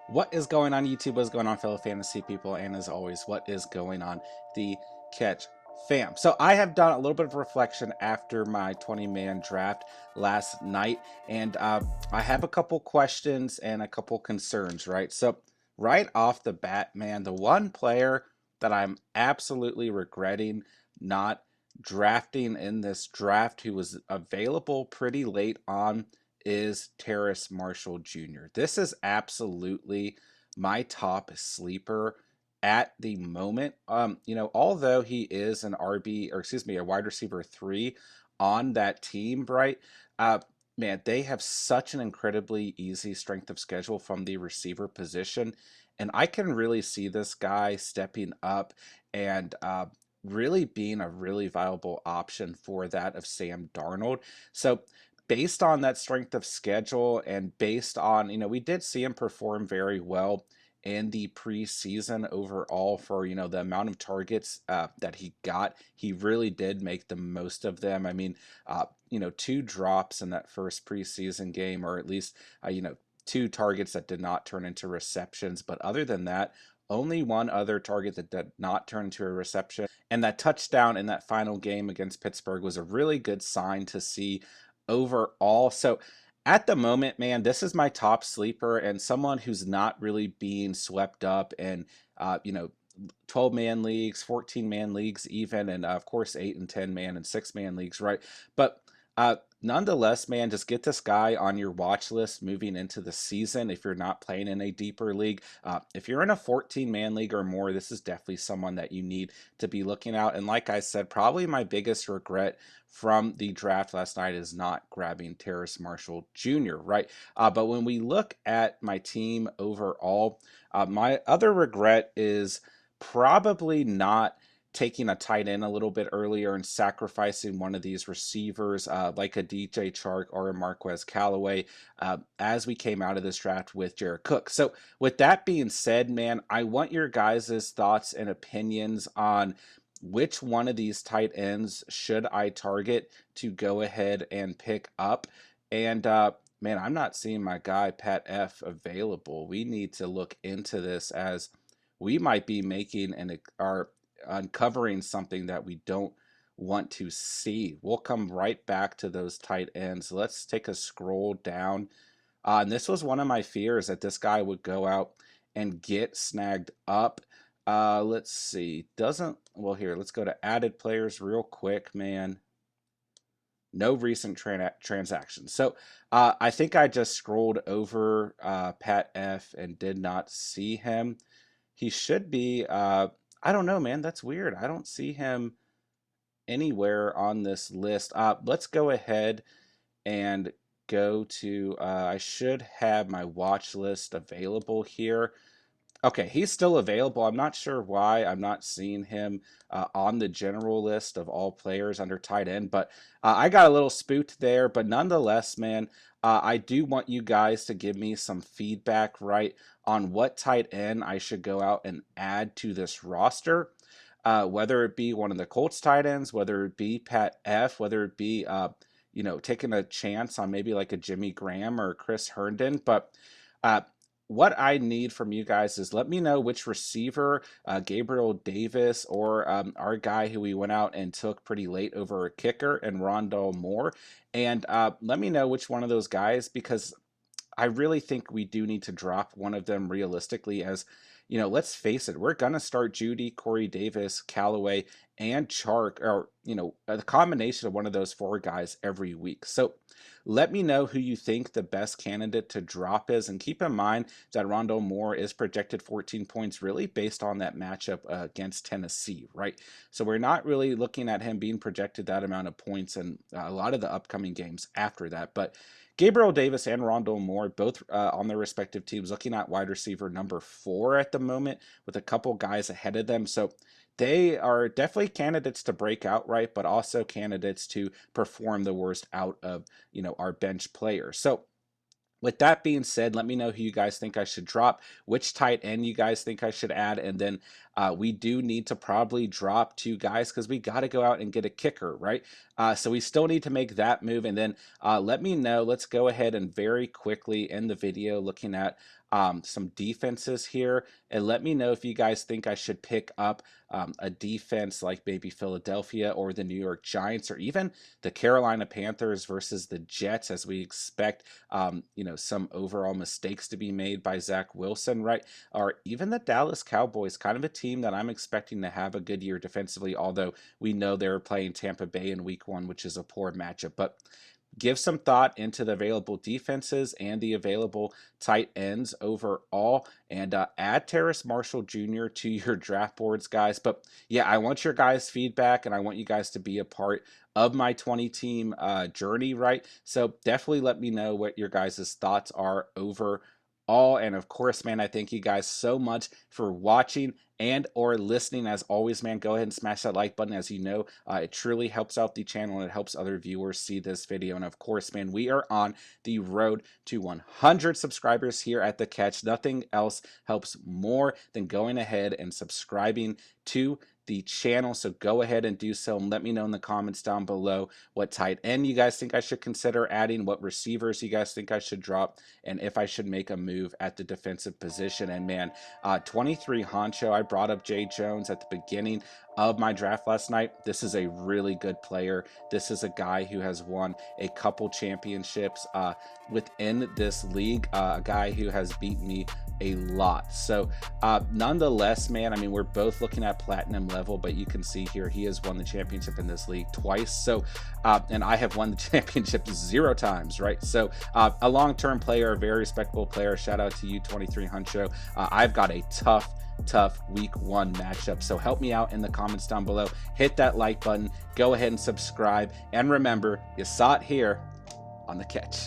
What is going on, YouTube? What's going on, fellow fantasy people? And as always, what is going on, the Catch fam? So I have done a little bit of reflection after my 20-man draft last night, and I have a couple questions and a couple concerns, right? So right off the bat, man, the one player that I'm absolutely regretting not drafting in this draft who was available pretty late on is Terrace Marshall Jr. This is absolutely my top sleeper at the moment. Although he is an RB, or excuse me, a wide receiver 3 on that team, right? Uh, Man, they have such an incredibly easy strength of schedule from the receiver position. And I can really see this guy stepping up and really being a really viable option for that of Sam Darnold. So based on that strength of schedule and based on, we did see him perform very well in the preseason overall for, the amount of targets that he got. He really did make the most of them. I mean, 2 drops in that first preseason game, or at least, 2 targets that did not turn into receptions. But other than that, only one other target that did not turn into a reception. And that touchdown in that final game against Pittsburgh was a really good sign to see overall. So at the moment, man, this is my top sleeper and someone who's not really being swept up in, 12-man leagues, 14-man leagues, even, and of course, 8 and 10-man and 6-man leagues, right? But nonetheless, man, just get this guy on your watch list moving into the season if you're not playing in a deeper league. If you're in a 14-man league or more, this is definitely someone that you need to be looking out. And like I said, probably my biggest regret from the draft last night is not grabbing Terrace Marshall Jr., right? But when we look at my team overall, my other regret is probably not taking a tight end a little bit earlier and sacrificing one of these receivers like a DJ Chark or a Marquez Callaway as we came out of this draft with Jared Cook. So with that being said, man, I want your guys' thoughts and opinions on which one of these tight ends should I target to go ahead and pick up. And man, I'm not seeing my guy Pat F available. We need to look into this as we might be making and are uncovering something that we don't want to see. We'll come right back to those tight ends. Let's take a scroll down. And this was one of my fears that this guy would go out and get snagged up. Let's see. Well, here, let's go to added players real quick, man. No recent transactions. So I think I just scrolled over Pat F and did not see him. He should be, I don't know, man. That's weird. I don't see him anywhere on this list. Let's go ahead and go to, I should have my watch list available here. Okay, he's still available. I'm not sure why I'm not seeing him on the general list of all players under tight end, but I got a little spooked there. But nonetheless, man, I do want you guys to give me some feedback, right, on what tight end I should go out and add to this roster. Whether it be one of the Colts tight ends, whether it be Pat F, whether it be taking a chance on maybe like a Jimmy Graham or Chris Herndon, but uh, what I need from you guys is let me know which receiver, Gabriel Davis, or our guy who we went out and took pretty late over a kicker, and Rondell Moore. And let me know which one of those guys, because I really think we do need to drop one of them realistically. As let's face it, we're gonna start Judy, Corey Davis, Callaway, and Chark, or a combination of one of those 4 guys every week. So let me know who you think the best candidate to drop is, and keep in mind that Rondell Moore is projected 14 points, really based on that matchup against Tennessee, right? So we're not really looking at him being projected that amount of points in a lot of the upcoming games after that, but Gabriel Davis and Rondell Moore, both on their respective teams, looking at wide receiver number 4 at the moment, with a couple guys ahead of them. So they are definitely candidates to break out, right, but also candidates to perform the worst out of our bench players. So with that being said, let me know who you guys think I should drop, which tight end you guys think I should add, and then we do need to probably drop 2 guys because we got to go out and get a kicker, right? So we still need to make that move. And then let me know. Let's go ahead and very quickly end the video looking at some defenses here, and let me know if you guys think I should pick up a defense like maybe Philadelphia or the New York Giants, or even the Carolina Panthers versus the Jets, as we expect some overall mistakes to be made by Zach Wilson, right? Or even the Dallas Cowboys, kind of a team that I'm expecting to have a good year defensively, although we know they're playing Tampa Bay in week 1, which is a poor matchup. But give some thought into the available defenses and the available tight ends overall, and add Terrace Marshall Jr. to your draft boards, guys. But yeah, I want your guys' feedback, and I want you guys to be a part of my 20 team journey, right? So definitely let me know what your guys' thoughts are overall. And of course, man, I thank you guys so much for watching and or listening. As always, man, go ahead and smash that like button. As you know, it truly helps out the channel, and it helps other viewers see this video. And of course, man, we are on the road to 100 subscribers here at The Catch. Nothing else helps more than going ahead and subscribing to the channel, so go ahead and do so, and let me know in the comments down below what tight end you guys think I should consider adding, what receivers you guys think I should drop, and if I should make a move at the defensive position. And man, 23 Honcho, I brought up Jay Jones at the beginning of my draft last night. This is a really good player. This is a guy who has won a couple championships within this league, a guy who has beat me a lot. So nonetheless, man, I mean, we're both looking at platinum level, but you can see here he has won the championship in this league twice. So and I have won the championship 0 times, right? So a long-term player, a very respectable player. Shout out to you, 23 Honcho. I've got a tough week 1 matchup, so help me out in the comments down below. Hit that like button, go ahead and subscribe, and remember, you saw it here on The Catch.